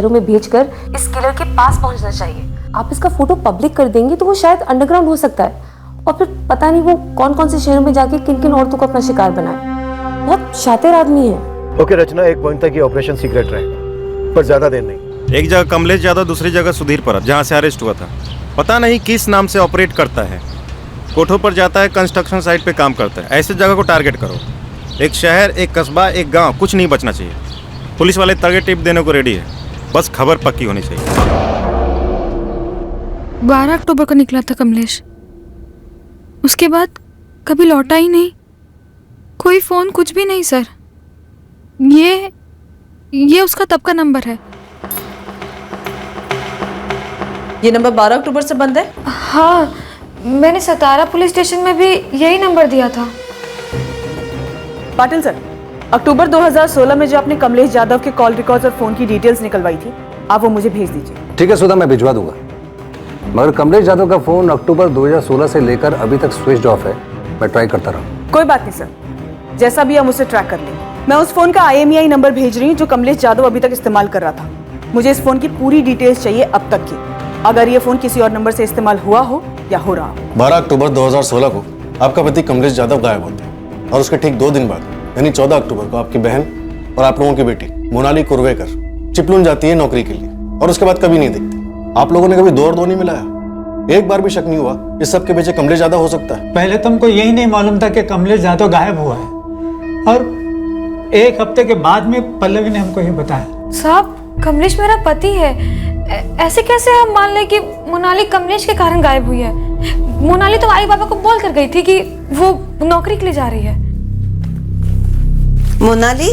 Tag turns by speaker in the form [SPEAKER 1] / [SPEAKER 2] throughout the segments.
[SPEAKER 1] वालों में भेजकर इस किलर के पास पहुंचना चाहिए। आप इसका फोटो पब्लिक कर देंगे तो वो शायद अंडरग्राउंड हो सकता है, और फिर पता नहीं वो कौन कौन से शहरों में जाके किन किन औरतों को अपना शिकार बनाए। बहुत शातिर आदमी है।
[SPEAKER 2] ओके रचना, एक पॉइंट तक ये ऑपरेशन सीक्रेट रहेगा, पर ज्यादा देर नहीं।
[SPEAKER 3] एक जगह कमलेश यादव, दूसरी जगह सुधीर परब, जहाँ से अरेस्ट हुआ था। पता नहीं किस नाम से ऑपरेट करता है। कोठों पर जाता है, कंस्ट्रक्शन साइट पे काम करता है। ऐसे जगह को टारगेट करो। एक शहर, एक कस्बा, एक गांव, कुछ नहीं बचना चाहिए। पुलिस वाले टारगेट टिप देने को रेडी है, बस खबर पक्की होनी चाहिए।
[SPEAKER 4] 12 अक्टूबर को निकला था कमलेश, उसके बाद कभी लौटा ही नहीं। कोई फोन, कुछ भी नहीं सर। ये उसका तब का नंबर है।
[SPEAKER 5] ये नंबर 12 अक्टूबर से बंद है?
[SPEAKER 4] हाँ, मैंने सतारा पुलिस स्टेशन में भी यही नंबर दिया था।
[SPEAKER 5] पाटिल सर, अक्टूबर 2016 में जो आपने कमलेश यादव के कॉल रिकॉर्ड्स और फोन की डिटेल्स निकलवाई थी, आप वो मुझे भेज दीजिए।
[SPEAKER 6] ठीक है सुधा, मैं भिजवा दूंगा। मगर कमलेश यादव का फोन अक्टूबर 2016 से लेकर अभी तक स्विच ऑफ है। मैं ट्राई करता रहा।
[SPEAKER 5] कोई बात नहीं सर, जैसा भी हम उसे ट्रैक कर लेंगे। मैं उस फोन का IMEI नंबर भेज रही हूँ जो कमलेश यादव अभी तक इस्तेमाल कर रहा था। मुझे इस फोन की पूरी डिटेल्स चाहिए अब तक की, अगर ये फोन किसी और नंबर से इस्तेमाल हुआ हो या हो रहा हो।
[SPEAKER 7] 12 अक्टूबर 2016 को आपका पति कमलेश यादव गायब होता है, और उसके ठीक 2 दिन बाद यानी 14 अक्टूबर को आपकी बहन और आप लोगों की बेटी मोनाली कुर्वेकर चिपलून जाती है नौकरी के लिए, और उसके बाद कभी नहीं दिखती। आप लोगों ने कभी दो और दो नहीं मिलाया? एक बार भी शक नहीं हुआ इस सब के पीछे कमलेश यादव हो सकता है?
[SPEAKER 8] पहले तो हमको यही नहीं मालूम था कि कमलेश यादव गायब हुआ है, और 1 हफ्ते के बाद में पल्लवी ने हमको ये बताया।
[SPEAKER 4] साहब, कमलेश मेरा पति है, ऐसे कैसे हम मान लें कि मोनाली कमलेश के कारण गायब हुई है? मोनाली तो आई बाबा को बोल कर गई थी कि वो नौकरी के लिए जा रही है।
[SPEAKER 9] मोनाली,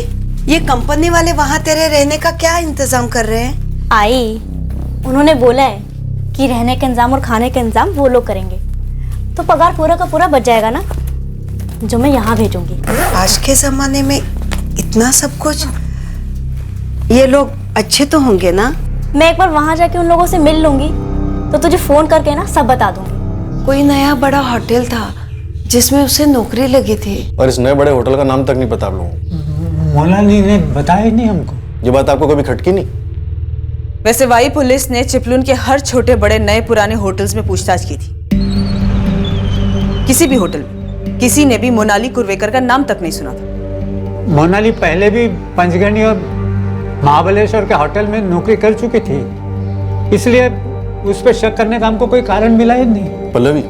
[SPEAKER 9] ये कंपनी वाले वहाँ तेरे रहने का क्या इंतजाम कर रहे हैं?
[SPEAKER 10] आई, उन्होंने बोला है कि रहने का इंतजाम और खाने का इंतजाम वो लोग करेंगे, तो पगार पूरा का पूरा बच जाएगा ना, जो मैं यहाँ भेजूंगी।
[SPEAKER 9] आज के जमाने में इतना सब कुछ, ये लोग अच्छे तो होंगे ना?
[SPEAKER 10] मैं एक बार वहाँ जाके उन लोगों से मिल लूंगी, तो तुझे फोन करके ना सब बता दूंगी।
[SPEAKER 9] कोई नया बड़ा होटल था जिसमें उसे नौकरी लगी थी,
[SPEAKER 7] और इस नए बड़े होटल का नाम तक नहीं पता आप लोगों को।
[SPEAKER 8] मोनाली ने बताया ही नहीं हमको।
[SPEAKER 7] ये बात आपको कभी खटकी नहीं?
[SPEAKER 5] वैसे वाई पुलिस ने चिपलून के हर छोटे बड़े नए पुराने होटल्स में पूछताछ की थी। किसी भी होटल में किसी ने भी मोनाली कुर्वेकर का नाम तक नहीं सुना था।
[SPEAKER 8] मोनाली पहले भी पंचगनी और महाबलेश्वर के होटल में नौकरी कर चुकी थी, इसलिए उस पर शक करने का हमको कोई कारण मिला ही नहीं।
[SPEAKER 7] पल्लवी,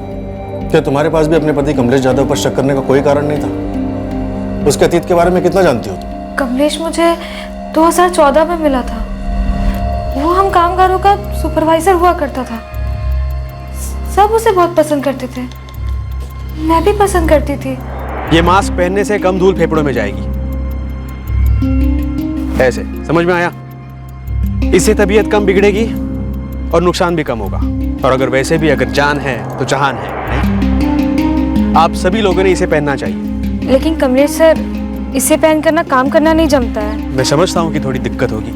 [SPEAKER 7] क्या तुम्हारे पास भी अपने पति कमलेश यादव पर शक करने का कोई कारण नहीं था? उसके अतीत के बारे में कितना जानती हो तुम?
[SPEAKER 4] कमलेश मुझे 2014 में मिला था। वो हम कामगारों का सुपरवाइजर हुआ करता था। सब उसे बहुत पसंद करते थे, मैं भी पसंद करती थी।
[SPEAKER 11] ये मास्क पहनने से कम धूल फेफड़ों में जाएगी। ऐसे समझ में आया? इससे तबीयत कम बिगड़ेगी और नुकसान भी कम होगा। और अगर वैसे भी अगर जान है तो जहान है, नहीं? आप सभी लोगों ने इसे पहनना चाहिए।
[SPEAKER 4] लेकिन कमलेश सर, इसे पहनकर ना काम करना नहीं जमता है।
[SPEAKER 11] मैं समझता हूँ कि थोड़ी दिक्कत होगी,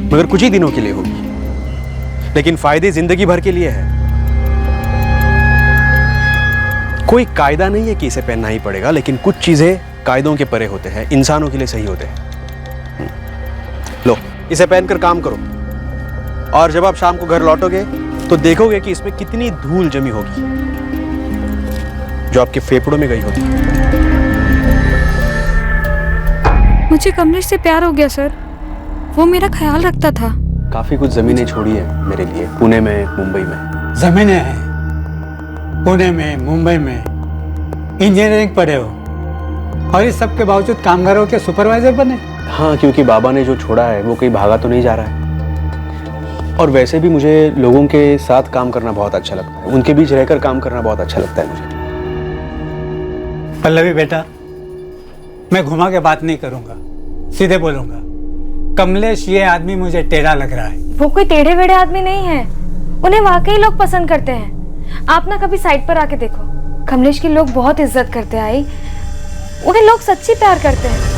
[SPEAKER 11] मगर कुछ ही दिनों के लिए होगी, लेकिन फायदे जिंदगी भर के लिए है। कोई कायदा नहीं है कि इसे पहनना ही पड़ेगा, लेकिन कुछ चीजें कायदों के परे होते हैं, इंसानों के लिए सही होते हैं। लो, इसे पहनकर काम करो, और जब आप शाम को घर लौटोगे तो देखोगे कि इसमें कितनी धूल जमी होगी जो आपके फेफड़ों में गई होगी।
[SPEAKER 4] मुझे कमलेश से प्यार हो गया सर, वो मेरा ख्याल रखता था।
[SPEAKER 11] काफी कुछ जमीनें छोड़ी है मेरे लिए, पुणे में, मुंबई में।
[SPEAKER 8] जमीनें हैं पुणे में, मुंबई में, इंजीनियरिंग पढ़े हो, और इस सब के बावजूद कामगारों के सुपरवाइजर बने।
[SPEAKER 11] हाँ, क्योंकि बाबा ने जो छोड़ा है वो कहीं भागा तो नहीं जा रहा है। और वैसे भी मुझे लोगों के साथ काम करना बहुत अच्छा लगता है, उनके बीच रहकर काम करना बहुत अच्छा लगता है मुझे।
[SPEAKER 8] पल्लवी बेटा, मैं घुमा के बात नहीं करूंगा, सीधे बोलूंगा। कमलेश ये आदमी मुझे टेढ़ा लग रहा है।
[SPEAKER 4] वो कोई टेढ़े वेढ़े आदमी नहीं है, उन्हें वाकई लोग पसंद करते हैं। आप ना कभी साइड पर आके देखो, कमलेश की लोग बहुत इज्जत करते हैं। आई, उन्हें लोग सच्ची प्यार करते हैं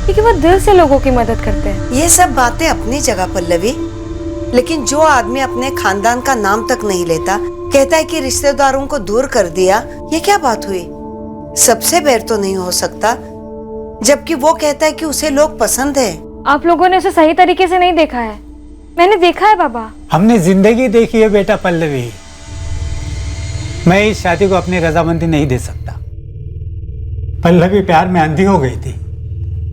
[SPEAKER 4] क्योंकि वो दिल से लोगों की मदद करते हैं।
[SPEAKER 9] ये सब बातें अपनी जगह पल्लवी, लेकिन जो आदमी अपने खानदान का नाम तक नहीं लेता, कहता है कि रिश्तेदारों को दूर कर दिया, ये क्या बात हुई? सबसे बैर तो नहीं हो सकता, जबकि वो कहता है कि उसे लोग पसंद है।
[SPEAKER 4] आप लोगों ने उसे सही तरीके से नहीं देखा है। मैंने देखा है बाबा।
[SPEAKER 8] हमने जिंदगी देखी है बेटा पल्लवी। मैं इस शादी को अपनी रजामंदी नहीं दे सकता। पल्लवी प्यार में अंधी हो गई थी,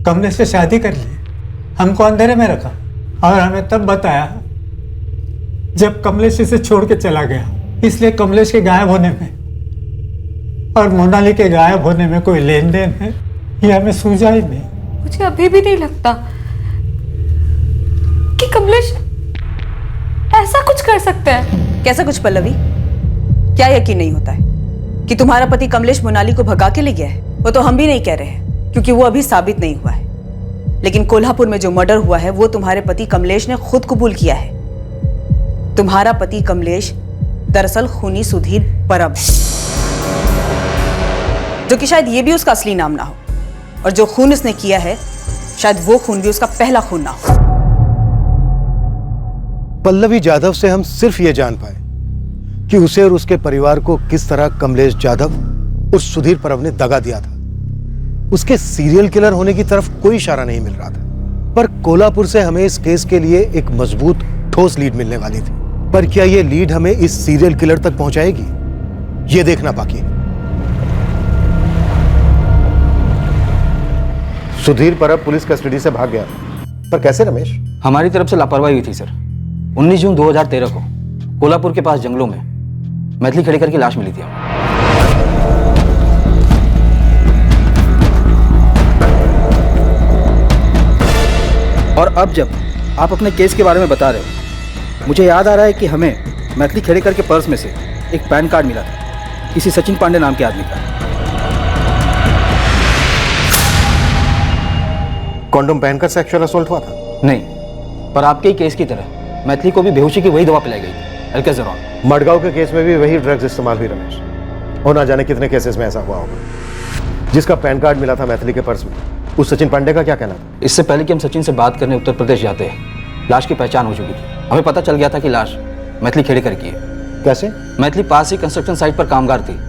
[SPEAKER 8] कमलेश से शादी कर ली, हमको अंधेरे में रखा और हमें तब बताया जब कमलेश इसे छोड़ के चला गया। इसलिए कमलेश के गायब होने में और मोनाली के गायब होने में कोई लेन देन है, ये हमें सूझा ही नहीं।
[SPEAKER 4] मुझे अभी भी नहीं लगता कि कमलेश ऐसा कुछ कर सकते हैं।
[SPEAKER 5] कैसा कुछ पल्लवी? क्या यकीन नहीं होता है कि तुम्हारा पति कमलेश मोनाली को भगा के ले गया है? वो तो हम भी नहीं कह रहे हैं क्योंकि वो अभी साबित नहीं हुआ है। लेकिन कोल्हापुर में जो मर्डर हुआ है वो तुम्हारे पति कमलेश ने खुद कबूल किया है। तुम्हारा पति कमलेश दरअसल खूनी सुधीर परब है, जो कि शायद ये भी उसका असली नाम ना हो, और जो खून उसने किया है शायद वो खून भी उसका पहला खून ना हो।
[SPEAKER 2] पल्लवी जाधव से हम सिर्फ ये जान पाए कि उसे और उसके परिवार को किस तरह कमलेश जाधव उस सुधीर परब ने दगा दिया था। उसके सीरियल किलर होने की तरफ कोई इशारा नहीं मिल रहा था, पर कोल्हापुर से हमें इस केस के लिए एक मजबूत ठोस लीड मिलने वाली थी। पर क्या ये लीड हमें इस सीरियल किलर तक पहुंचाएगी, ये देखना बाकी है। सुधीर परब पुलिस कस्टडी से भाग गया, पर कैसे रमेश?
[SPEAKER 12] हमारी तरफ से लापरवाही हुई थी सर। 19 जून 2013 को कोल्हापुर के पास जंगलों में मैथिली खेड़ेकर की लाश मिली थी। और अब जब आप अपने केस के बारे में बता रहे हो, मुझे याद आ रहा है कि हमें मैथिली खेड़ेकर के पर्स में से एक पैन कार्ड मिला था किसी सचिन पांडे नाम के आदमी का।
[SPEAKER 2] कॉन्डोम पहनकर सेक्सुअल असॉल्ट हुआ था?
[SPEAKER 12] नहीं, पर आपके ही केस की तरह मैथिली को भी बेहोशी की वही दवा पिलाई गई थी, एल्केजरॉन।
[SPEAKER 2] मडगांव के केस में भी वही ड्रग्स इस्तेमाल हुई रमेश, और ना जाने कितने केसेस में ऐसा हुआ होगा। जिसका पैन कार्ड मिला था मैथिली के पर्स में, उस सचिन पांडे का क्या कहना था?
[SPEAKER 12] इससे पहले कि हम सचिन से बात करने उत्तर प्रदेश जाते हैं, लाश की पहचान हो चुकी थी। हमें पता चल गया था कि लाश मैथिली खेड़ेकर की है।
[SPEAKER 2] कैसे?
[SPEAKER 12] मैथिली पास ही कंस्ट्रक्शन साइट पर कामगार थी,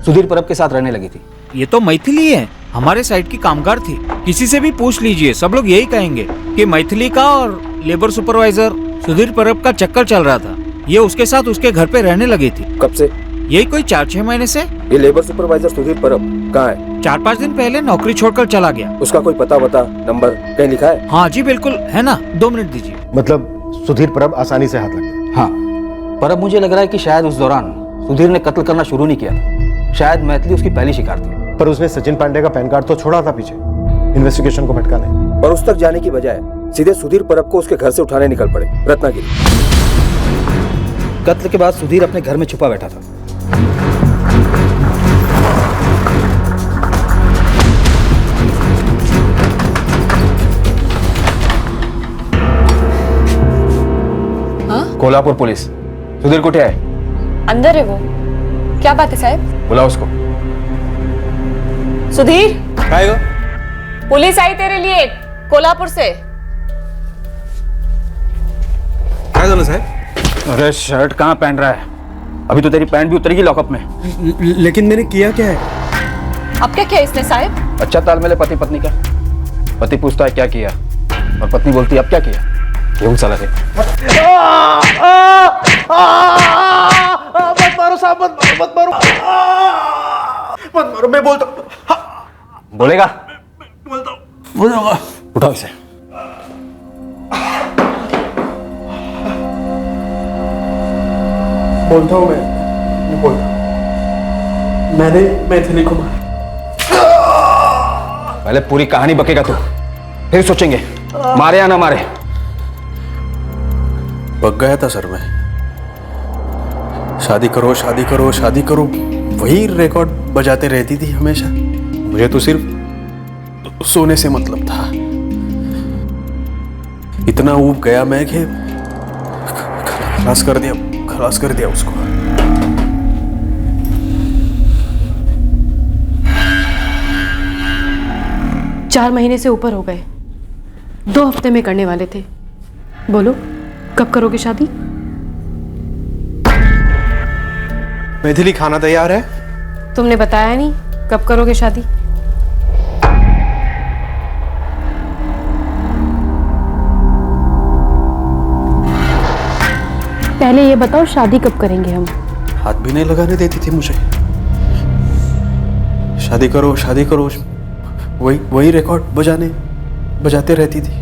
[SPEAKER 12] सुधीर परब के साथ रहने लगी थी।
[SPEAKER 13] ये तो मैथिली है, हमारे साइट की कामगार थी। किसी से भी पूछ लीजिए, सब लोग यही कहेंगे कि मैथिली का और लेबर सुपरवाइजर सुधीर परब का चक्कर चल रहा था। ये उसके साथ उसके घर पे रहने लगी थी।
[SPEAKER 12] कब से?
[SPEAKER 13] यही कोई 4-6 महीने से।
[SPEAKER 12] ये लेबर सुपरवाइजर सुधीर परब कहाँ है?
[SPEAKER 13] 4-5 दिन पहले नौकरी छोड़कर चला गया।
[SPEAKER 12] उसका कोई पता वता नंबर कहीं लिखा है?
[SPEAKER 13] हाँ जी बिल्कुल है ना, 2 मिनट दीजिए।
[SPEAKER 2] मतलब सुधीर परब आसानी से हाथ लग गया?
[SPEAKER 12] हाँ, पर अब मुझे लग रहा है कि शायद उस दौरान सुधीर ने कत्ल करना शुरू नहीं किया था। शायद मैथिली उसकी पहली शिकार थी।
[SPEAKER 2] पर उसने सचिन पांडे का पैन कार्ड तो छोड़ा था पीछे, इन्वेस्टिगेशन को भटकाने।
[SPEAKER 12] और उस तक जाने की बजाय सीधे सुधीर परब को उसके घर से उठाने निकल पड़े रत्नागिरी। कत्ल के बाद सुधीर अपने घर में छुपा बैठा था। कोल्हापुर पुलिस सुधीर कुठे है?
[SPEAKER 4] अंदर है वो। क्या बात है साहब?
[SPEAKER 12] बुलाओ उसको।
[SPEAKER 5] सुधीर,
[SPEAKER 12] काय गो?
[SPEAKER 5] पुलिस आई तेरे लिए कोल्हापुर से।
[SPEAKER 11] काय झालं साहेब?
[SPEAKER 12] अरे शर्ट कहाँ पहन रहा है? अभी तो तेरी पैंट भी उतरेगी लॉकअप में।
[SPEAKER 11] लेकिन मैंने किया क्या है?
[SPEAKER 5] अब क्या किया इसने साहब?
[SPEAKER 12] अच्छा तालमेल है पति पत्नी का। पति पूछता है क्या किया, और पत्नी बोलती है अब क्या किया। ये साला है।
[SPEAKER 2] मत मारो साहब, मत मारो, मत मारो। मैं बोलता हूँ।
[SPEAKER 12] बोलेगा?
[SPEAKER 2] बोलूंगा।
[SPEAKER 12] उठाओ इसे।
[SPEAKER 11] बोलता हूँ मैं बोलता हूँ। मैंने मैथिली को मारा।
[SPEAKER 12] पहले पूरी कहानी बकेगा तू, फिर सोचेंगे मारे या ना मारे।
[SPEAKER 11] बक गया था सर मैं। शादी करो शादी करो शादी करो, वही रिकॉर्ड बजाते रहती थी हमेशा। मुझे तो सिर्फ सोने से मतलब था। इतना ऊब गया मैं कि खलास कर दिया उसको।
[SPEAKER 1] चार महीने से ऊपर हो गए, 2 हफ्ते में करने वाले थे। बोलो कब करोगे शादी?
[SPEAKER 11] मैथिली खाना तैयार है?
[SPEAKER 1] तुमने बताया नहीं कब करोगे शादी। पहले ये बताओ शादी कब करेंगे हम?
[SPEAKER 11] हाथ भी नहीं लगाने देती थी मुझे। शादी करो वही रिकॉर्ड बजाते रहती थी।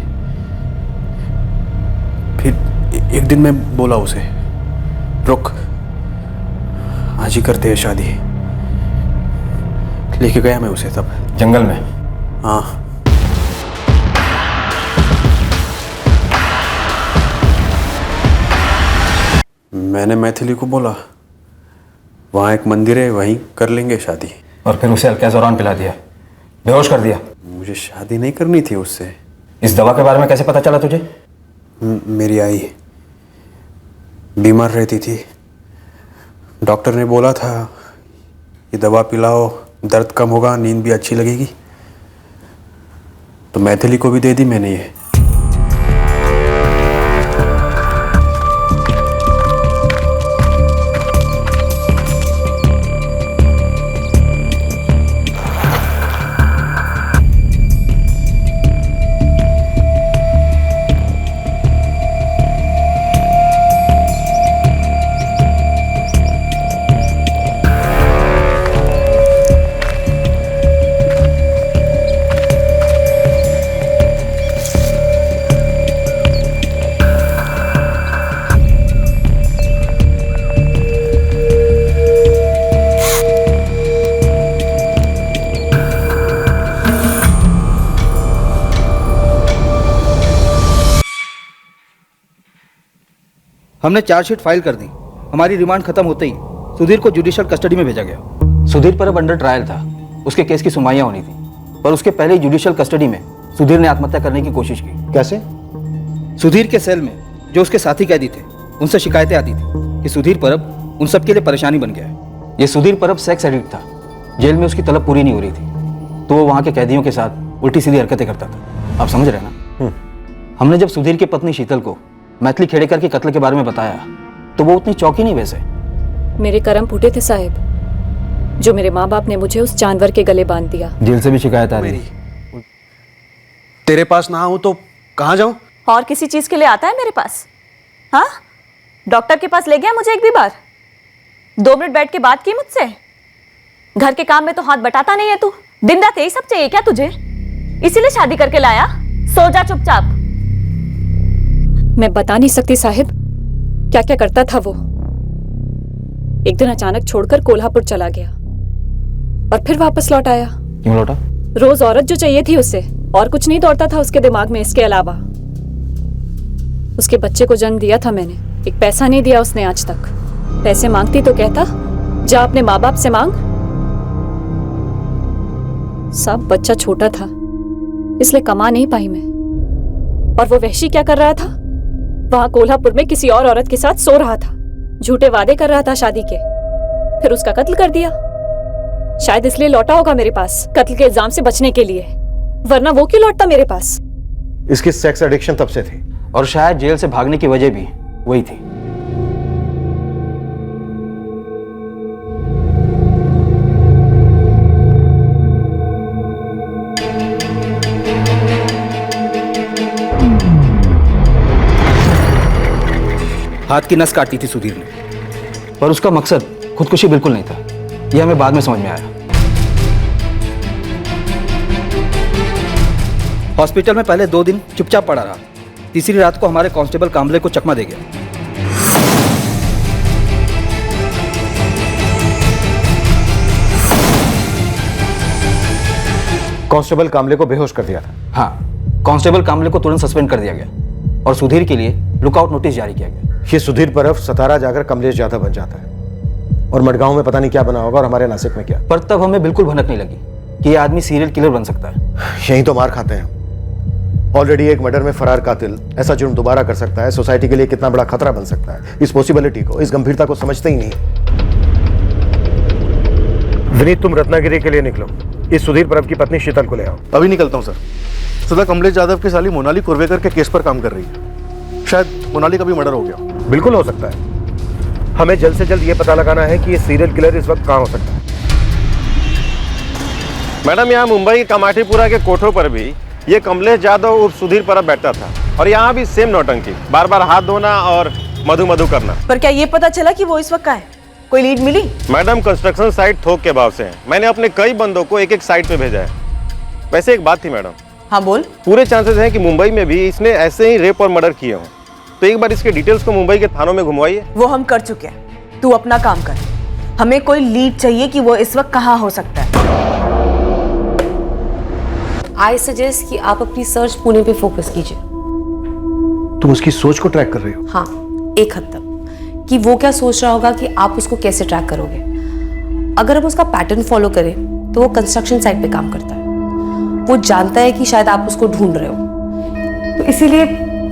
[SPEAKER 11] फिर एक दिन मैं बोला उसे, रुक, आज ही करते हैं शादी। लेके गया मैं उसे तब
[SPEAKER 14] जंगल में।
[SPEAKER 11] हाँ, मैंने मैथिली को बोला वहाँ एक मंदिर है, वहीं कर लेंगे शादी।
[SPEAKER 14] और फिर उसे अल्केज़ोरान पिला दिया, बेहोश कर दिया।
[SPEAKER 11] मुझे शादी नहीं करनी थी उससे।
[SPEAKER 14] इस दवा के बारे में कैसे पता चला तुझे?
[SPEAKER 11] मेरी आई बीमार रहती थी, डॉक्टर ने बोला था ये दवा पिलाओ, दर्द कम होगा, नींद भी अच्छी लगेगी। तो मैथिली को भी दे दी मैंने ये।
[SPEAKER 12] हमने चार्जशीट फाइल कर दी। हमारी रिमांड खत्म होते ही सुधीर को जुडिशियल कस्टडी में भेजा गया।
[SPEAKER 6] सुधीर पर अब अंडर ट्रायल था, उसके केस की सुनवाइयां होनी थी, पर उसके पहले ही जुडिशियल कस्टडी में सुधीर ने आत्महत्या करने की कोशिश की।
[SPEAKER 2] कैसे?
[SPEAKER 12] सुधीर के सेल में जो उसके साथी कैदी थे, उनसे शिकायतें आती थी कि सुधीर परब उन सबके लिए परेशानी बन गया है।
[SPEAKER 6] ये सुधीर परब सेक्स एडिक्ट था, जेल में उसकी तलब पूरी नहीं हो रही थी, तो वो वहाँ के कैदियों के साथ उल्टी सीधी हरकतें करता था। आप समझ रहे हैं ना? हमने जब सुधीर की पत्नी शीतल को मैथिली खेड़ेकर के कत्ल के बारे में बताया तो वो उतनी चौंकी नहीं। वैसे
[SPEAKER 1] मेरे कर्म फूटे थे साहिब, जो मेरे माँ बाप ने मुझे उस जानवर के गले बांध दिया।
[SPEAKER 6] जेल से भी शिकायत आ रही।
[SPEAKER 11] तेरे पास ना हूं तो कहाँ जाऊं?
[SPEAKER 10] और किसी चीज के लिए आता है मेरे पास? हाँ, डॉक्टर के पास ले गया मुझे एक भी बार? 2 मिनट बैठ के बात की मुझसे? घर के काम में तो हाथ बटाता नहीं है तू, दिन रात यही सब चाहिए क्या तुझे? इसीलिए शादी करके लाया? सो जा चुपचाप।
[SPEAKER 1] मैं बता नहीं सकती साहिब क्या क्या करता था वो। एक दिन अचानक छोड़कर कोल्हापुर चला गया और फिर वापस लौट आया।
[SPEAKER 6] क्यों लौटा?
[SPEAKER 1] रोज औरत जो चाहिए थी उसे, और कुछ नहीं दौड़ता था उसके दिमाग में इसके अलावा। उसके बच्चे को जन्म दिया था मैंने, एक पैसा नहीं दिया उसने आज तक। पैसे मांगती तो कहता जा अपने माँ बाप से मांग। सब बच्चा छोटा था इसलिए कमा नहीं पाई मैं। और वो वहशी क्या कर रहा था? वहां कोल्हापुर में किसी और औरत के साथ सो रहा था, झूठे वादे कर रहा था शादी के, फिर उसका कत्ल कर दिया। शायद इसलिए लौटा होगा मेरे पास, कत्ल के इल्जाम से बचने के लिए, वरना वो क्यों लौटता मेरे पास?
[SPEAKER 2] इसकी सेक्स एडिक्शन तब से थी,
[SPEAKER 6] और शायद जेल से भागने की वजह भी वही थी।
[SPEAKER 12] हाथ की नस काटी थी सुधीर ने,
[SPEAKER 6] पर उसका मकसद खुदकुशी बिल्कुल नहीं था, यह हमें बाद में समझ में आया।
[SPEAKER 12] हॉस्पिटल में पहले 2 दिन चुपचाप पड़ा रहा, तीसरी रात को हमारे कांस्टेबल कांबले को चकमा दे गया।
[SPEAKER 2] कांस्टेबल कामले को बेहोश कर दिया था।
[SPEAKER 6] हाँ, कांस्टेबल कामले को तुरंत सस्पेंड कर दिया गया और सुधीर के लिए लुकआउट नोटिस जारी किया गया।
[SPEAKER 2] ये सुधीर परब सतारा जाकर कमलेश यादव बन जाता है और मडगांव में पता नहीं क्या बना होगा, और हमारे नासिक में क्या।
[SPEAKER 6] पर तब हमें बिल्कुल भनक नहीं लगी कि ये आदमी सीरियल किलर बन सकता है।
[SPEAKER 2] यही तो मार खाते हैं। ऑलरेडी एक मर्डर में फरार कातिल ऐसा जुर्म दोबारा कर सकता है, सोसाइटी के लिए कितना बड़ा खतरा बन सकता है। इस पॉसिबिलिटी को, इस गंभीरता को समझते ही नहीं। विनीत, तुम रत्नागिरी के लिए निकलो, इस सुधीर परब की पत्नी शीतल को ले आओ।
[SPEAKER 7] अभी निकलता हूँ सर। सदा कमलेश यादव की साली मोनाली कुर्वेकर के केस पर काम कर रही है। शायद मोनाली का भी मर्डर हो गया।
[SPEAKER 2] बिल्कुल हो सकता है। हमें जल्द से जल्द ये पता लगाना है कि ये सीरियल किलर इस वक्त कहाँ हो सकता है।
[SPEAKER 3] मैडम, यहाँ मुंबई के कमाटीपुरा के कोठों पर भी ये कमलेश यादव उर्फ सुधीर परब बैठता था, और यहाँ भी सेम नौटंकी, बार बार हाथ धोना और मधु मधु करना।
[SPEAKER 5] पर क्या ये पता चला कि वो इस वक्त कहाँ है? कोई लीड मिली?
[SPEAKER 3] मैडम कंस्ट्रक्शन साइट थोक के भाव से है। मैंने अपने कई बंदों को एक एक साइट पे भेजा है। वैसे एक बात थी मैडम।
[SPEAKER 5] हाँ बोल।
[SPEAKER 3] पूरे चांसेस हैं कि मुंबई में भी इसने ऐसे ही रेप और मर्डर किए हों। तो एक बार इसके डिटेल्स को मुंबई के थानों में घुमवाइए।
[SPEAKER 5] वो हम कर चुके हैं, तू अपना काम कर। हमें कोई लीड चाहिए कि वो इस वक्त कहाँ हो सकता है।
[SPEAKER 1] आई सजेस्ट कि आप अपनी सर्च पुणे पे फोकस कीजिए।
[SPEAKER 2] तुम उसकी सोच को ट्रैक कर रहे हो?
[SPEAKER 1] हाँ, एक हद तक कि वो क्या सोच रहा होगा कि आप उसको कैसे ट्रैक करोगे। अगर हम उसका पैटर्न फॉलो करें तो वो कंस्ट्रक्शन साइट पे काम करता है। वो जानता है कि शायद आप उसको ढूंढ रहे हो, तो इसीलिए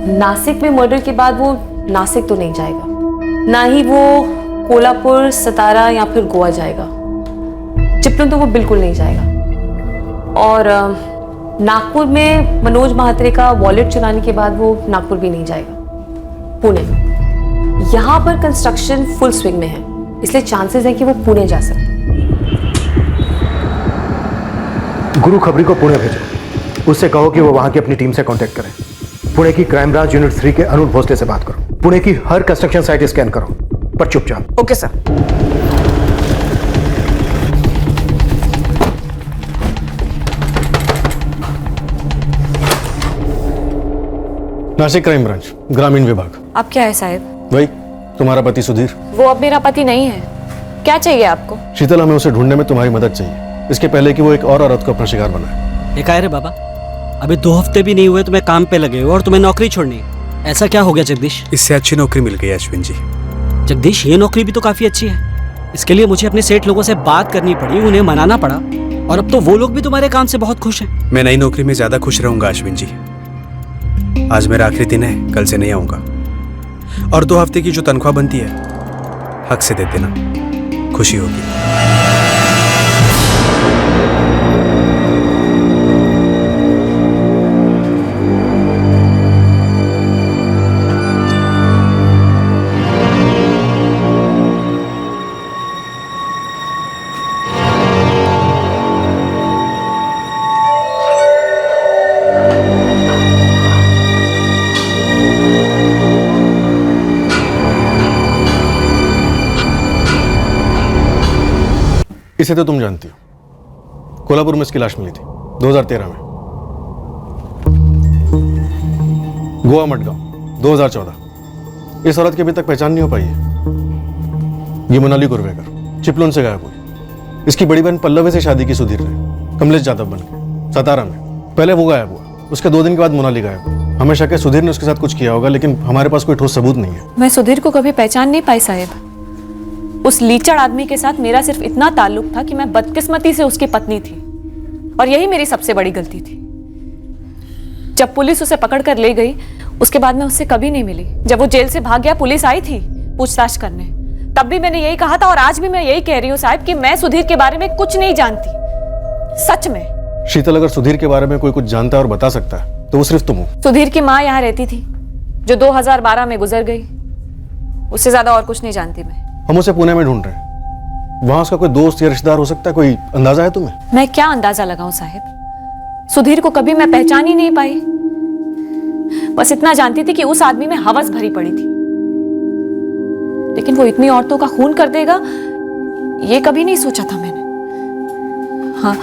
[SPEAKER 1] नासिक में मर्डर के बाद वो नासिक तो नहीं जाएगा, ना ही वो कोल्हापुर, सतारा या फिर गोवा जाएगा। चिपळूण तो वो बिल्कुल नहीं जाएगा। और नागपुर में मनोज महात्रे का वॉलेट चुराने के बाद वो नागपुर भी नहीं जाएगा। पुणे, यहाँ पर कंस्ट्रक्शन फुल स्विंग में है, इसलिए चांसेस है कि वो पुणे जा सकते।
[SPEAKER 2] गुरु खबरी को पुणे भेजो। उससे कहो कि वो वहां की अपनी टीम से कांटेक्ट करें। पुणे की क्राइम ब्रांच यूनिट 3 के अनुज भोसले से बात करो। पुणे की हर कंस्ट्रक्शन साइट स्कैन करो, पर चुपचाप।
[SPEAKER 5] Okay sir.
[SPEAKER 7] Nashik crime branch, ग्रामीण विभाग।
[SPEAKER 10] अब क्या है साहब?
[SPEAKER 7] वही तुम्हारा पति सुधीर।
[SPEAKER 10] वो अब मेरा पति नहीं है। क्या चाहिए आपको?
[SPEAKER 7] शीतल, हमें उसे ढूंढने में तुम्हारी मदद चाहिए, इसके पहले कि वो एक और औरत को अपना शिकार बनाए।
[SPEAKER 15] ये क्या है रे बाबा, अभी 2 हफ्ते भी नहीं हुए तुम्हें काम पे लगे हो और तुम्हें नौकरी छोड़नी। ऐसा क्या हो गया जगदीश?
[SPEAKER 11] इससे अच्छी नौकरी मिल गई अश्विन जी।
[SPEAKER 15] जगदीश, ये नौकरी भी तो काफी अच्छी है। इसके लिए मुझे अपने सेठ लोगों से बात करनी पड़ी, उन्हें मनाना पड़ा, और अब तो वो लोग भी तुम्हारे काम से बहुत खुश हैं।
[SPEAKER 11] मैं नई नौकरी में ज्यादा खुश रहूंगा अश्विन जी। आज मेरा आखिरी दिन है, कल से नहीं आऊंगा। और 2 हफ्ते की जो तनख्वाह बनती है हक से दे देना, खुशी होगी।
[SPEAKER 7] इसे तो तुम जानती हो, कोल्हापुर में इसकी लाश मिली थी 2013 में। गोवा मडगांव 2014। इस औरत की अभी तक पहचान नहीं हो पाई है। ये मोनाली कुरवेकर, चिपळूण से गायब हुई। इसकी बड़ी बहन पल्लवी से शादी की सुधीर ने, कमलेश जाधव बन के, सतारा में। पहले वो गायब हुआ, उसके 2 दिन के बाद मोनाली गायब हुई। हमें शक है सुधीर ने उसके साथ कुछ किया होगा, लेकिन हमारे पास कोई ठोस सबूत नहीं है।
[SPEAKER 10] मैं सुधीर को कभी पहचान नहीं पाई साहब। उस लीचड़ आदमी के साथ मेरा सिर्फ इतना ताल्लुक था कि मैं बदकिस्मती से उसकी पत्नी थी, और यही मेरी सबसे बड़ी गलती थी। जब पुलिस उसे पकड़ कर ले गई, उसके बाद मैं उससे कभी नहीं मिली। जब वो जेल से भाग गया, पुलिस आई थी पूछताछ करने, तब भी मैंने यही कहा था, और आज भी मैं यही कह रही हूँ साहब कि मैं सुधीर के बारे में कुछ नहीं जानती, सच में।
[SPEAKER 7] शीतल, अगर सुधीर के बारे में कोई कुछ जानता है और बता सकता है तो वो सिर्फ तुम हो।
[SPEAKER 10] सुधीर की माँ यहाँ रहती थी, जो 2012 में गुजर गई। उससे ज्यादा और कुछ नहीं जानती मैं।
[SPEAKER 7] हम उसे पुणे में ढूंढ रहे हैं। वहां उसका कोई दोस्त या रिश्तेदार हो सकता है, कोई अंदाजा है तुम्हें?
[SPEAKER 10] मैं क्या अंदाजा लगाऊं साहिब, सुधीर को कभी मैं पहचान ही नहीं पाई। बस इतना जानती थी कि उस आदमी में हवस भरी पड़ी थी, लेकिन वो इतनी औरतों का खून कर देगा, ये कभी नहीं सोचा था मैंने। हाँ,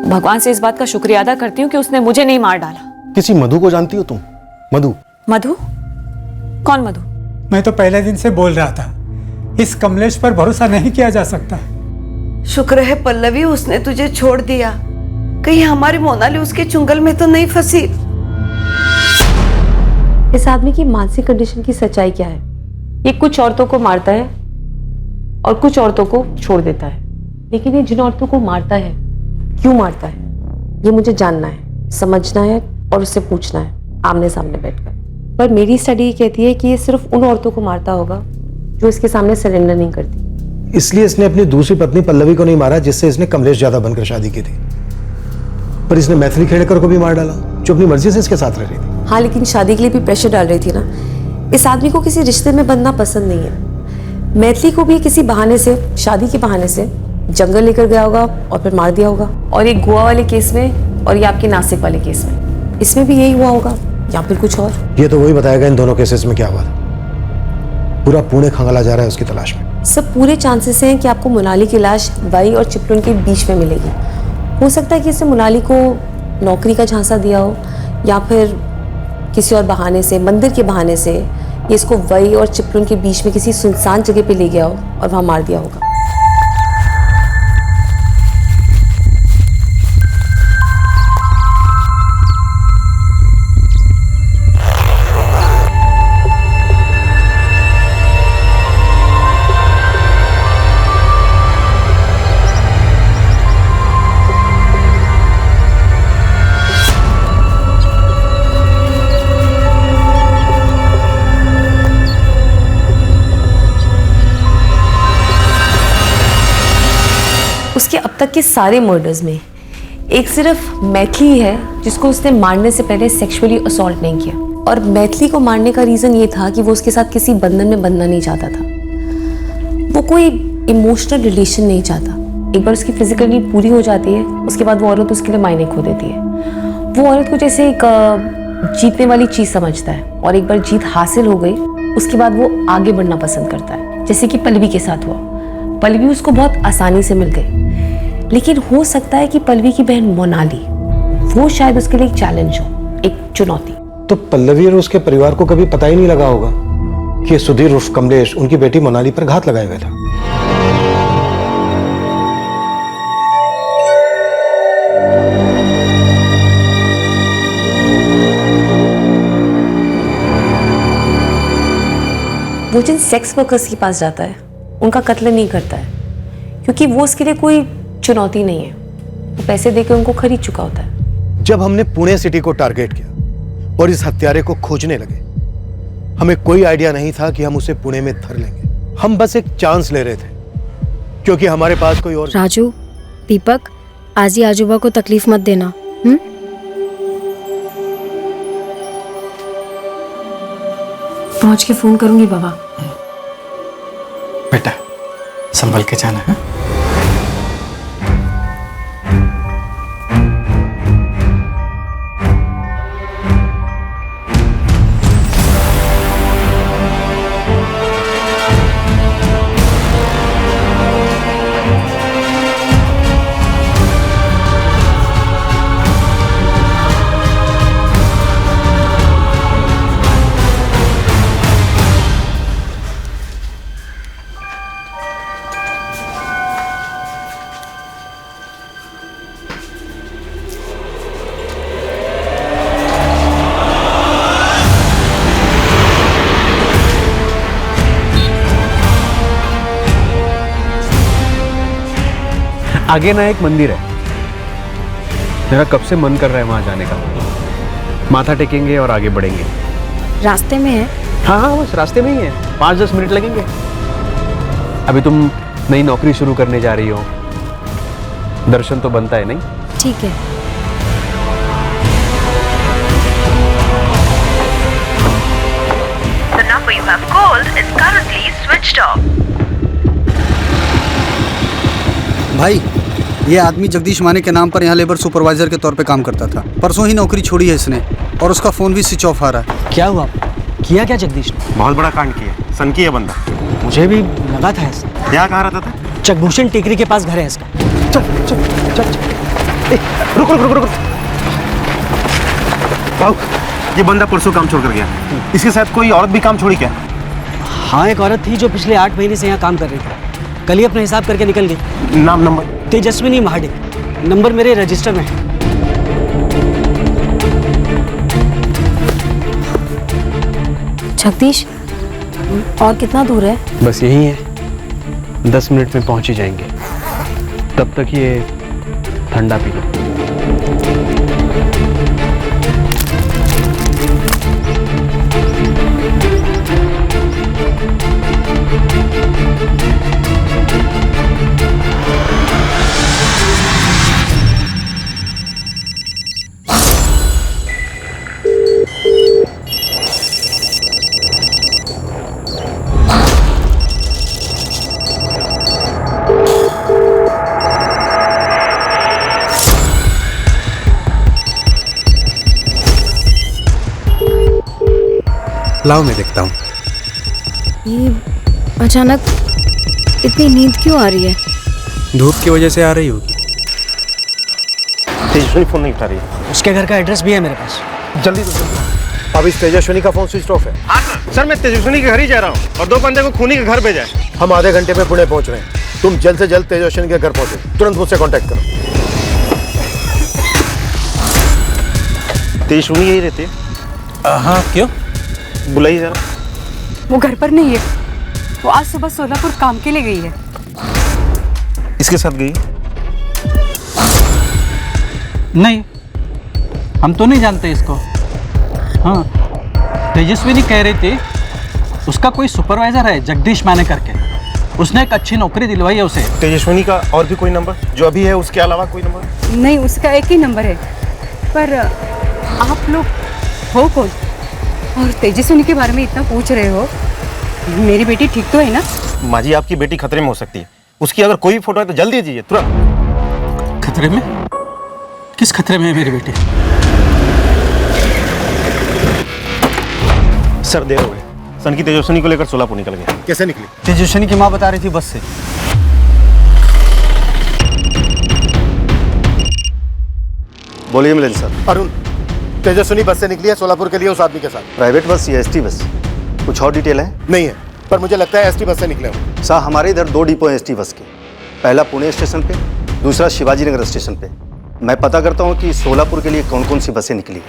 [SPEAKER 10] भगवान से इस बात का शुक्रिया अदा करती हूँ कि उसने मुझे नहीं मार डाला।
[SPEAKER 7] किसी मधु को जानती हो तुम? मधु?
[SPEAKER 10] मधु? कौन मधु?
[SPEAKER 8] मैं तो पहले दिन से बोल रहा था, इस कमलेश पर भरोसा नहीं किया जा सकता।
[SPEAKER 9] शुक्र है पल्लवी, उसने तुझे छोड़ दिया। कहीं हमारी मोनाली उसके चुंगल में तो नहीं फंसी।
[SPEAKER 1] इस आदमी की मानसिक कंडीशन की सच्चाई क्या है? ये कुछ औरतों को मारता है और कुछ औरतों को छोड़ देता है, लेकिन ये जिन औरतों को मारता है, क्यों मारता है, ये मुझे जानना है, समझना है और उससे पूछना है आमने सामने बैठकर। पर मेरी स्टडी कहती है कि ये सिर्फ उन औरतों को मारता होगा जो इसके सामने सरेंडर नहीं करती।
[SPEAKER 2] इसलिए इसने अपनी दूसरी पत्नी पल्लवी को नहीं मारा, जिससे इसने कमलेश जाधव बनकर शादी की थी। पर इसने मैथिली खेड़ेकर को भी मार डाला, जो अपनी मर्जी से इसके साथ रह रही थी।
[SPEAKER 1] हाँ, लेकिन शादी के लिए भी प्रेशर डाल रही थी ना। इस आदमी को किसी रिश्ते में बंधना पसंद नहीं है। मैथिली को भी किसी बहाने से, शादी के बहाने से जंगल लेकर गया होगा और फिर मार दिया होगा। और एक गोवा वाले केस में और ये आपके नासिक वाले केस में, इसमें भी यही हुआ होगा या फिर कुछ और।
[SPEAKER 2] ये तो वही बताएगा इन दोनों केसेस में क्या हुआ। पूरा पुणे खंगाला जा रहा है उसकी तलाश में।
[SPEAKER 1] सब पूरे चांसेस हैं कि आपको मोनाली की लाश वई और चिपलुन के बीच में मिलेगी। हो सकता है कि इसने मोनाली को नौकरी का झांसा दिया हो, या फिर किसी और बहाने से, मंदिर के बहाने से ये इसको वई और चिपलुन के बीच में किसी सुनसान जगह पे ले गया हो और वहां मार दिया होगा। उसके अब तक के सारे मर्डर्स में एक सिर्फ मैथिली है जिसको उसने मारने से पहले सेक्सुअली असॉल्ट नहीं किया, और मैथिली को मारने का रीजन ये था कि वो उसके साथ किसी बंधन में बंधना नहीं चाहता था। वो कोई इमोशनल रिलेशन नहीं चाहता। एक बार उसकी फिजिकल नीड पूरी हो जाती है, उसके बाद वो औरत उसके लिए मायने खो देती है। वो औरत को जैसे एक जीतने वाली चीज समझता है, और एक बार जीत हासिल हो गई उसके बाद वो आगे बढ़ना पसंद करता है, जैसे कि पल्लवी के साथ हुआ। पल्लवी उसको बहुत आसानी से मिल गई, लेकिन हो सकता है कि पल्लवी की बहन मोनाली, वो शायद उसके लिए एक चैलेंज हो, एक चुनौती।
[SPEAKER 2] तो पल्लवी और उसके परिवार को कभी पता ही नहीं लगा होगा कि सुधीर उर्फ कमलेश उनकी बेटी मोनाली पर घात लगाए हुए था।
[SPEAKER 1] वो जिन सेक्स वर्कर्स के पास जाता है उनका कत्ल नहीं करता है, क्योंकि वो उसके लिए कोई चुनौती नहीं है। वो पैसे देकर उनको खरीद चुका होता है।
[SPEAKER 2] जब हमने पुणे सिटी को टारगेट किया और इस हत्यारे को खोजने लगे, हमें कोई आइडिया नहीं था कि हम उसे पुणे में धर लेंगे। हम बस एक चांस ले रहे थे, क्योंकि हमारे पास कोई और।
[SPEAKER 16] राजू, दीपक, आजी आजूबा को तकलीफ मत देना। पहुंच के फोन करूंगी बाबा।
[SPEAKER 14] बेटा संभल के जाना है।
[SPEAKER 11] आगे ना एक मंदिर है, मेरा कब से मन कर रहा है वहां जाने का। माथा टेकेंगे और आगे बढ़ेंगे।
[SPEAKER 16] रास्ते में है?
[SPEAKER 11] हाँ हाँ, बस रास्ते में ही है, 5-10 मिनट लगेंगे। अभी तुम नई नौकरी शुरू करने जा रही हो, दर्शन तो बनता है नहीं?
[SPEAKER 16] ठीक है।
[SPEAKER 17] The number you have called is currently switched off.
[SPEAKER 12] भाई, ये आदमी जगदीश माने के नाम पर यहाँ लेबर सुपरवाइजर के तौर पे काम करता था। परसों ही नौकरी छोड़ी है इसने, और उसका फोन भी स्विच ऑफ आ रहा है।
[SPEAKER 15] क्या हुआ? किया क्या जगदीश ने?
[SPEAKER 3] बहुत बड़ा कांड किया, सनकी है बंदा।
[SPEAKER 15] मुझे भी लगा था ऐसा।
[SPEAKER 3] क्या कहाँ रहता था?
[SPEAKER 15] चकभूषण टेकरी के पास घर है इसका।
[SPEAKER 3] चल चल चल, चल। रुक रुक रुक रुक। भाऊ, ये बंदा परसों काम छोड़ कर गया। इसके साथ कोई औरत भी काम छोड़ी क्या?
[SPEAKER 15] हाँ, एक औरत थी जो पिछले 8 महीने से यहाँ काम कर रही थी। कल ही अपना हिसाब करके निकल गई।
[SPEAKER 3] नाम नंबर?
[SPEAKER 15] तेजस्विनी महाडिक। नंबर मेरे रजिस्टर में है।
[SPEAKER 16] जगदीश, और कितना दूर है?
[SPEAKER 11] बस यही है, 10 मिनट में पहुंच ही जाएंगे। तब तक ये ठंडा पी लो।
[SPEAKER 12] लाओ मैं देखता हूँ।
[SPEAKER 16] ये अचानक इतनी नींद क्यों आ रही है?
[SPEAKER 11] धूप की वजह से आ रही होगी।
[SPEAKER 2] तेजस्विनी फोन नहीं उठा रही है।
[SPEAKER 15] उसके घर का एड्रेस भी है मेरे पास।
[SPEAKER 2] जल्दी अब इस तेजस्विनी का फोन स्विच ऑफ है।
[SPEAKER 3] हाँ सर, मैं तेजस्विनी के घर ही जा रहा हूँ और 2 बंदे को खूनी के घर भेजा है।
[SPEAKER 2] हम आधे घंटे में पुणे पहुंच रहे हैं। तुम जल्द से जल्द तेजस्विनी के घर पहुंचो। तुरंत मुझसे कांटेक्ट करो।
[SPEAKER 3] तेजस्विनी यही रहती है?
[SPEAKER 11] हाँ, क्यों?
[SPEAKER 3] बुलाइए जरा।
[SPEAKER 5] वो घर पर नहीं है। वो आज सुबह सोलापुर काम के लिए गई है।
[SPEAKER 3] इसके साथ गई?
[SPEAKER 12] नहीं, हम तो नहीं जानते इसको। हाँ, तेजस्विनी कह रही थी उसका कोई सुपरवाइजर है जगदीश माने करके, उसने एक अच्छी नौकरी दिलवाई है उसे।
[SPEAKER 3] तेजस्विनी का और भी कोई नंबर जो अभी है, उसके अलावा कोई नंबर?
[SPEAKER 5] नहीं, उसका एक ही नंबर है। पर आप लोग हो कौन और तेजस्विनी के बारे में इतना पूछ रहे हो? मेरी बेटी ठीक तो है ना?
[SPEAKER 3] माँ जी, आपकी बेटी खतरे में हो सकती है। उसकी अगर कोई भी फोटो है तो जल्दी दीजिए, तुरंत।
[SPEAKER 12] खतरे में? किस खतरे में है मेरी बेटी?
[SPEAKER 3] सर, देर हो गई। सन की तेजस्विनी को लेकर सोलापुर निकल गया।
[SPEAKER 2] कैसे निकली?
[SPEAKER 12] तेजस्विनी की माँ बता रही थी बस से।
[SPEAKER 7] बोलिए मिलन सर।
[SPEAKER 2] अरुण, तेजस्विनी बस से निकली है सोलापुर के लिए उस आदमी के साथ।
[SPEAKER 7] प्राइवेट बस या एसटी बस? कुछ और डिटेल है?
[SPEAKER 2] नहीं है, पर मुझे लगता है एसटी बस से निकले हो।
[SPEAKER 7] सर, हमारे इधर 2 डिपो हैं एसटी बस के। पहला पुणे स्टेशन पे, दूसरा शिवाजी नगर स्टेशन पे। मैं पता करता हूँ कि सोलापुर के लिए कौन कौन सी बसें निकली।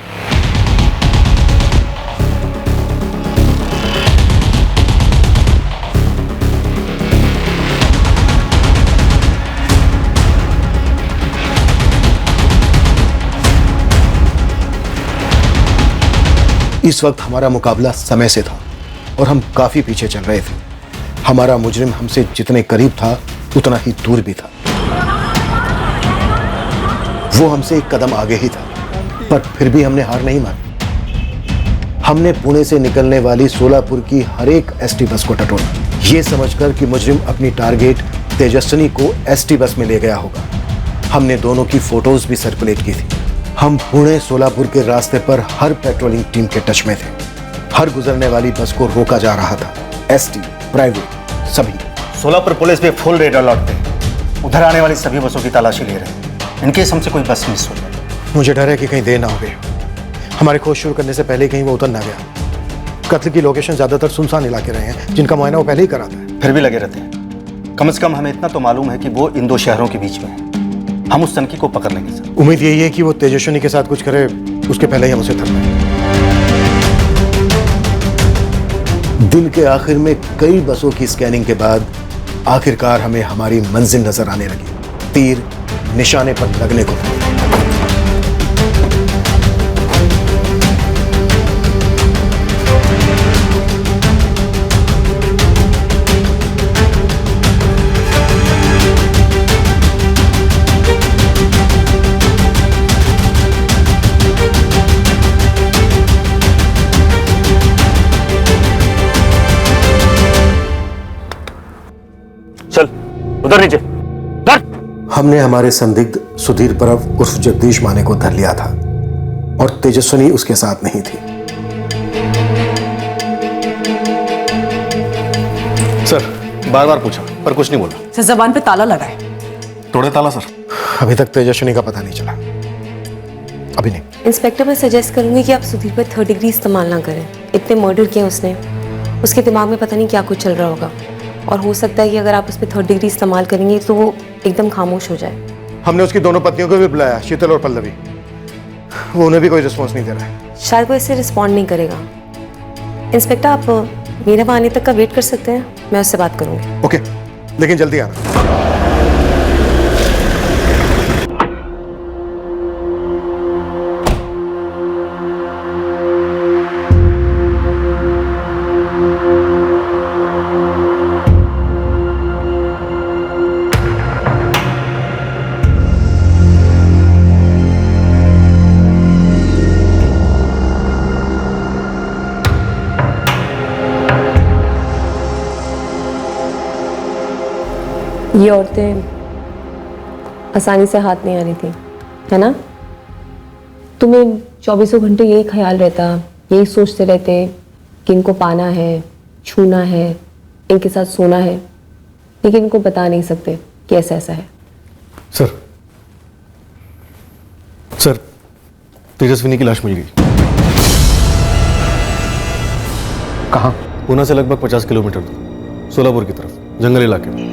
[SPEAKER 2] इस वक्त हमारा मुकाबला समय से था और हम काफी पीछे चल रहे थे। हमारा मुजरिम हमसे जितने करीब था उतना ही दूर भी था। वो हमसे एक कदम आगे ही था, पर फिर भी हमने हार नहीं मानी। हमने पुणे से निकलने वाली सोलापुर की हर एक एसटी बस को टटोला, ये समझकर कि मुजरिम अपनी टारगेट तेजस्विनी को एसटी बस में ले गया होगा। हमने दोनों की फोटोज भी सर्कुलेट की थी। हम पुणे सोलापुर के रास्ते पर हर पेट्रोलिंग टीम के टच में थे। हर गुजरने वाली बस को रोका जा रहा था, एसटी, प्राइवेट, सभी।
[SPEAKER 7] सोलापुर पुलिस भी फुल रेड अलर्ट पे, उधर आने वाली सभी बसों की तलाशी ले रहे हैं। इनकेस हमसे कोई बस मिस हो जाए।
[SPEAKER 2] मुझे डर है कि कहीं देर ना हो गई। हमारे खोज शुरू करने से पहले कहीं वो उतर ना गया। कत्ल की लोकेशन ज्यादातर सुनसान इलाके रहे हैं, जिनका मुआयना वो पहले ही करा था।
[SPEAKER 7] फिर भी लगे रहते हैं। कम से कम हमें इतना तो मालूम है कि वो इन 2 शहरों के बीच में है। हम उस तनकी को पकड़ लेंगे सर।
[SPEAKER 2] उम्मीद यही है कि वो तेजस्विनी के साथ कुछ करे, उसके पहले ही हम उसे थक पाए। दिन के आखिर में कई बसों की स्कैनिंग के बाद आखिरकार हमें हमारी मंजिल नजर आने लगी। तीर निशाने पर लगने को।
[SPEAKER 3] चल उधर नीचे धर।
[SPEAKER 2] हमने हमारे संदिग्ध सुधीर परब उर्फ जगदीश माने को धर लिया था और तेजस्विनी उसके साथ नहीं थी।
[SPEAKER 7] सर, बार बार पूछा पर कुछ नहीं बोला।
[SPEAKER 5] सर, जबान पे ताला लगा है।
[SPEAKER 7] तोड़े ताला सर।
[SPEAKER 2] अभी तक तेजस्विनी का पता नहीं चला। अभी नहीं।
[SPEAKER 1] इंस्पेक्टर, मैं सजेस्ट करूंगी कि आप सुधीर पर 3rd डिग्री इस्तेमाल ना करें। इतने मर्डर किए उसने, उसके दिमाग में पता नहीं क्या कुछ चल रहा होगा और हो सकता है कि अगर आप उस पर 3rd डिग्री इस्तेमाल करेंगे तो वो एकदम खामोश हो जाए।
[SPEAKER 2] हमने उसकी दोनों पत्नियों को भी बुलाया, शीतल और पल्लवी। वो उन्हें भी कोई रिस्पॉन्स नहीं दे रहा है।
[SPEAKER 1] शायद वो इससे रिस्पॉन्ड नहीं करेगा। इंस्पेक्टर, आप मेरे वहाँ आने तक का वेट कर सकते हैं, मैं उससे बात करूँगी।
[SPEAKER 2] ओके, लेकिन जल्दी आना।
[SPEAKER 1] ये औरतें आसानी से हाथ नहीं आ रही थी, है ना? तुम्हें 24 घंटे यही ख्याल रहता, यही सोचते रहते कि इनको पाना है, छूना है, इनके साथ सोना है, लेकिन इनको बता नहीं सकते कि ऐसा ऐसा है।
[SPEAKER 7] सर, तेजस्विनी की लाश मिल गई।
[SPEAKER 11] कहाँ?
[SPEAKER 7] पूना से लगभग 50 किलोमीटर दूर, सोलापुर की तरफ, जंगल इलाके में।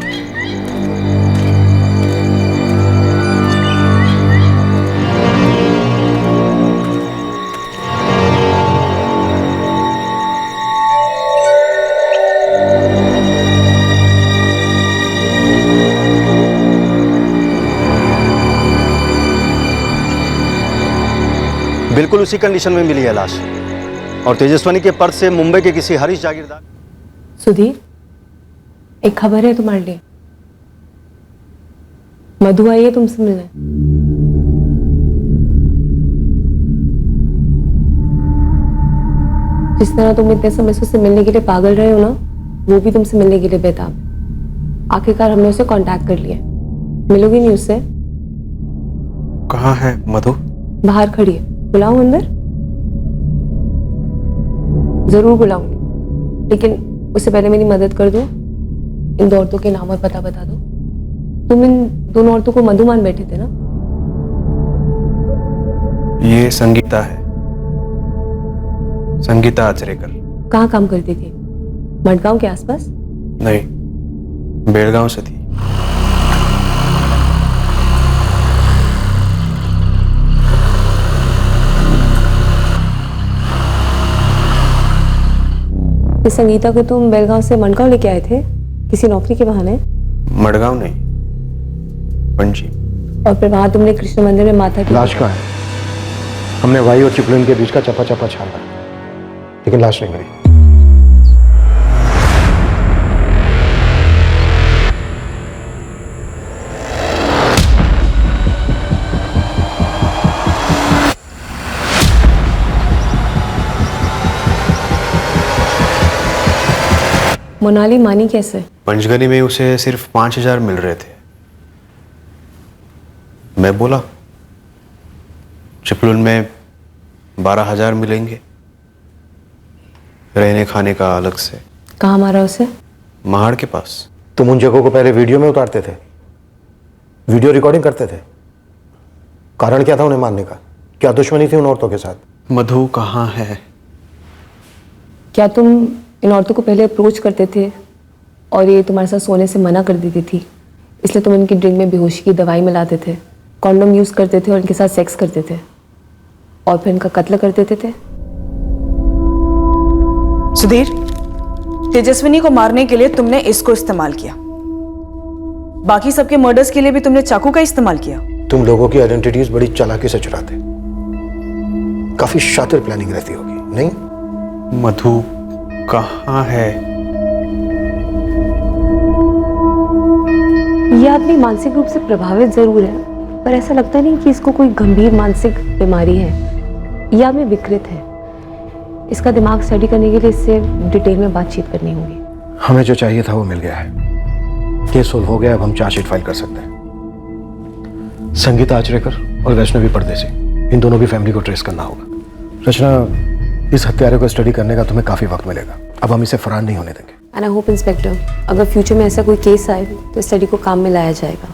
[SPEAKER 2] बिल्कुल उसी कंडीशन में मिली है लाश, और तेजस्विनी के पर्स से मुंबई के किसी हरीश जागीरदार।
[SPEAKER 1] सुधीर, एक खबर है तुम्हारे लिए। मधु आई है तुमसे मिलने। जिस तरह तुम इतने समय से उससे मिलने के लिए पागल रहे हो ना, वो भी तुमसे मिलने के लिए बेताब है। आखिरकार हमने उसे कांटेक्ट कर लिया। मिलोगी नहीं उससे?
[SPEAKER 11] कहाँ है मधु?
[SPEAKER 1] बाहर खड़ी है, बुलाऊं अंदर? जरूर बुलाऊंगी, लेकिन उससे पहले मेरी मदद कर दो। इन दो औरतों के नाम और पता बता दो। तुम इन दोनों औरतों को मधु मान बैठे थे ना?
[SPEAKER 11] ये संगीता है, संगीता आचरेकर।
[SPEAKER 1] कहाँ काम करती थी? मडगांव के आसपास?
[SPEAKER 11] नहीं, बेलगांव से थी।
[SPEAKER 1] इस संगीता को तुम बेलगांव से मडगांव लेके आए थे किसी नौकरी के बहाने?
[SPEAKER 11] मडगांव नहीं, पणजी।
[SPEAKER 1] और फिर वहां तुमने कृष्ण मंदिर में माथा टेका।
[SPEAKER 2] लाश कहाँ है? हमने वाई और चिपलून के बीच का चपा चपा छाना, लेकिन लाश नहीं मिली।
[SPEAKER 1] मोनाली मानी कैसे?
[SPEAKER 11] पंचगनी में उसे सिर्फ 5,000 मिल रहे थे। मैं बोला चिपलून में 12,000 मिलेंगे, रहने खाने का अलग से।
[SPEAKER 1] कहाँ मारा उसे?
[SPEAKER 11] महाड़ के पास।
[SPEAKER 2] तुम उन जगहों को पहले वीडियो में उतारते थे, वीडियो रिकॉर्डिंग करते थे। कारण क्या था उन्हें मारने का? क्या दुश्मनी थी उन औरतों के साथ?
[SPEAKER 11] मधु कहाँ है?
[SPEAKER 1] क्या तुम इन औरतों को पहले अप्रोच करते थे और ये तुम्हारे साथ सोने से मना कर देती थी, इसलिए तुम इनकी ड्रिंक में बेहोशी की दवाई मिलाते थे, कॉन्डोम यूज करते थे और इनके साथ सेक्स करते थे, और फिर इनका कत्ल कर देते थे?
[SPEAKER 5] सुधीर, तेजस्विनी को मारने के लिए तुमने इसको इस्तेमाल किया, बाकी सबके मर्डर्स के लिए भी तुमने चाकू का इस्तेमाल किया।
[SPEAKER 2] तुम लोगों की आइडेंटिटीज बड़ी चालाकी से चुराते, काफी शातिर प्लानिंग रहती होगी, नहीं?
[SPEAKER 11] मधु कहाँ है?
[SPEAKER 1] ये आदमी मानसिक रूप से प्रभावित जरूर है, पर ऐसा लगता नहीं कि इसको कोई गंभीर मानसिक बीमारी है। ये आदमी विकृत है। इसका दिमाग स्टडी करने के लिए इससे डिटेल में बातचीत करनी होगी।
[SPEAKER 2] हमें जो चाहिए था वो मिल गया है, केस सोल्व हो गया। अब हम चार्जशीट फाइल कर सकते हैं। संगीता आचरेकर और वैष्णवी परदेसी, इन दोनों की फैमिली को ट्रेस करना होगा। रचना, इस हत्यारे को स्टडी करने का तुम्हें काफी वक्त मिलेगा। अब हम इसे फरार नहीं होने देंगे।
[SPEAKER 1] एंड आई होप इंस्पेक्टर, अगर फ्यूचर में ऐसा कोई केस आए तो स्टडी को काम में लाया जाएगा।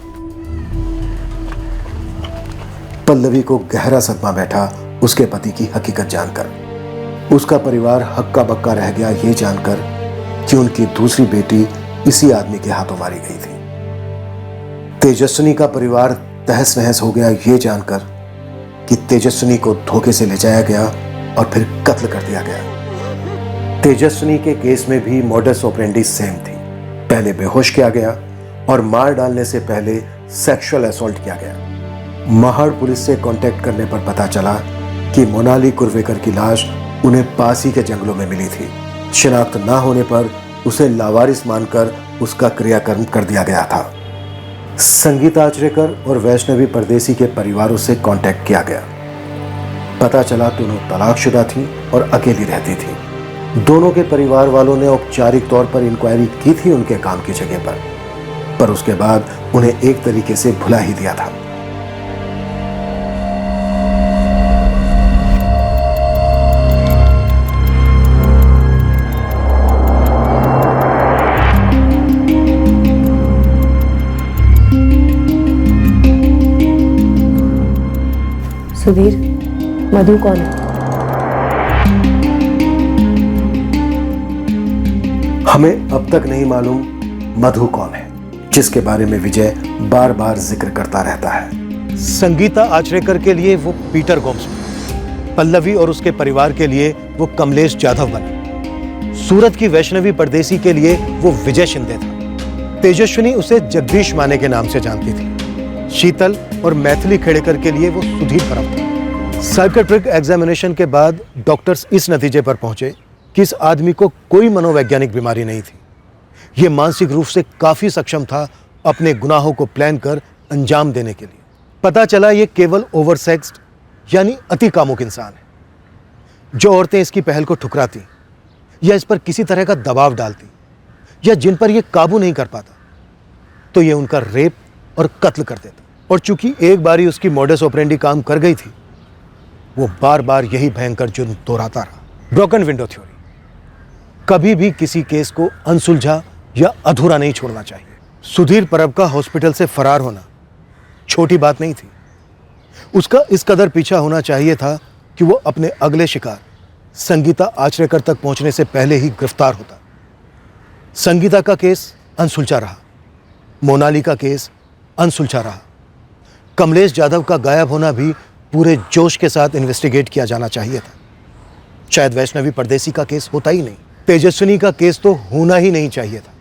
[SPEAKER 2] पल्लवी को गहरा सदमा बैठा उसके पति की हकीकत जानकर। उसका परिवार हक्का बक्का रह गया ये जानकर कि उनकी दूसरी बेटी इसी आदमी के हाथों मारी गई थी। तेजस्विनी का परिवार तहस नहस हो गया ये जानकर कि तेजस्विनी को धोखे से ले जाया गया और फिर कत्ल कर दिया गया। तेजस्विनी के केस में भी मॉडस ऑपरेंडी सेम थी। पहले बेहोश किया गया और मार डालने से पहले सेक्सुअल असॉल्ट किया गया। महाड़ पुलिस से कांटेक्ट करने पर पता चला कि मोनाली कुर्वेकर की लाश उन्हें पास ही के जंगलों में मिली थी। शिनाख्त ना होने पर उसे लावारिस मानकर उसका क्रियाकर्म कर दिया गया था। संगीता आचरेकर और वैष्णवी परदेसी के परिवारों से कांटेक्ट किया गया। पता चला दोनों तलाकशुदा थी और अकेली रहती थी। दोनों के परिवार वालों ने औपचारिक तौर पर इंक्वायरी की थी उनके काम की जगह पर उसके बाद उन्हें एक तरीके से भुला ही दिया था।
[SPEAKER 1] सुधीर, मधु कौन है?
[SPEAKER 2] हमें अब तक नहीं मालूम मधु कौन है, जिसके बारे में विजय बार बार जिक्र करता रहता है। संगीता आचरेकर के लिए वो पीटर गोम्स बना, पल्लवी और उसके परिवार के लिए वो कमलेश जाधव बना, सूरत की वैष्णवी परदेसी के लिए वो विजय शिंदे था, तेजस्विनी उसे जगदीश माने के नाम से जानती थी, शीतल और मैथिली खेड़ेकर के लिए वो सुधीर परब था। साइकेट्रिक एग्जामिनेशन के बाद डॉक्टर्स इस नतीजे पर पहुंचे कि इस आदमी को कोई मनोवैज्ञानिक बीमारी नहीं थी। ये मानसिक रूप से काफी सक्षम था अपने गुनाहों को प्लान कर अंजाम देने के लिए। पता चला ये केवल ओवरसेक्स्ड यानी अति कामुक इंसान है। जो औरतें इसकी पहल को ठुकराती या इस पर किसी तरह का दबाव डालती या जिन पर यह काबू नहीं कर पाता, तो ये उनका रेप और कत्ल कर देता। और चूंकि एक बार ही उसकी मॉडस ऑपरेंडी काम कर गई थी, वो बार बार यही भयंकर जुर्म दोहराता रहा। ब्रोकन विंडो थ्योरी, कभी भी किसी केस को अनसुलझा या अधूरा नहीं छोड़ना चाहिए। सुधीर परब का हॉस्पिटल से फरार होना छोटी बात नहीं थी। उसका इस कदर पीछा होना चाहिए था कि वो अपने अगले शिकार संगीता आचरेकर तक पहुंचने से पहले ही गिरफ्तार होता। संगीता का केस अनसुलझा रहा, मोनाली का केस अनसुलझा रहा, कमलेश जाधव का गायब होना भी पूरे जोश के साथ इन्वेस्टिगेट किया जाना चाहिए था। शायद वैष्णवी परदेसी का केस होता ही नहीं, तेजस्विनी का केस तो होना ही नहीं चाहिए था।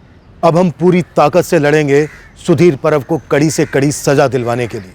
[SPEAKER 2] अब हम पूरी ताकत से लड़ेंगे सुधीर परब को कड़ी से कड़ी सजा दिलवाने के लिए।